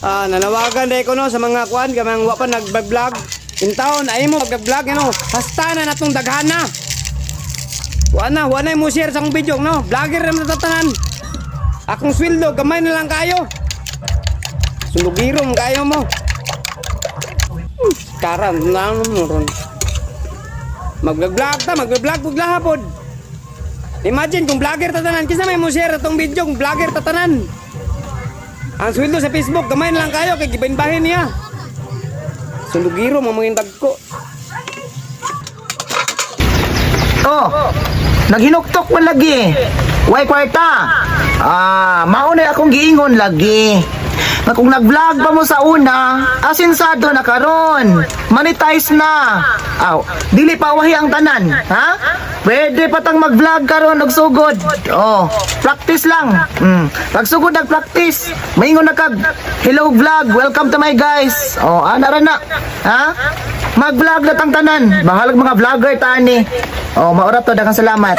Nanawagan day ko no sa mga kuan kamang wa pa nag-vlog. In town ay mo mag-vlog no. Hasta na natong daghana. Wa na mo share sa akong video no. Vlogger naman tatanan. Akong sweldo gamay na lang kayo. Sulugirom kayo mo. Karam lang mo ron. Mag-vlog pug lahapod. Imagine kung vlogger tatanan, kisa may mo share atong video kung vlogger tatanan. Ang sweldo sa Facebook, gamay na lang kayo, kay gibahin niya. Sulugiro, mamangin dagko. Naghinuktok man lagi. Way kwarta. Maunay akong giingon lagi. Na kung nag-vlog pa mo sa una, asinsado na karon. Monetize na. Dili pa wahi ang tanan, ha? Pwede patang mag-vlog karon og sugod. Practice lang. Pag sugod nag-practice, maingon na kag, hello vlog, welcome to my guys. Ana ra na. Ha? Mag-vlog na tang tanan. Bahalag mga vlogger tani. Maura to, daghang salamat.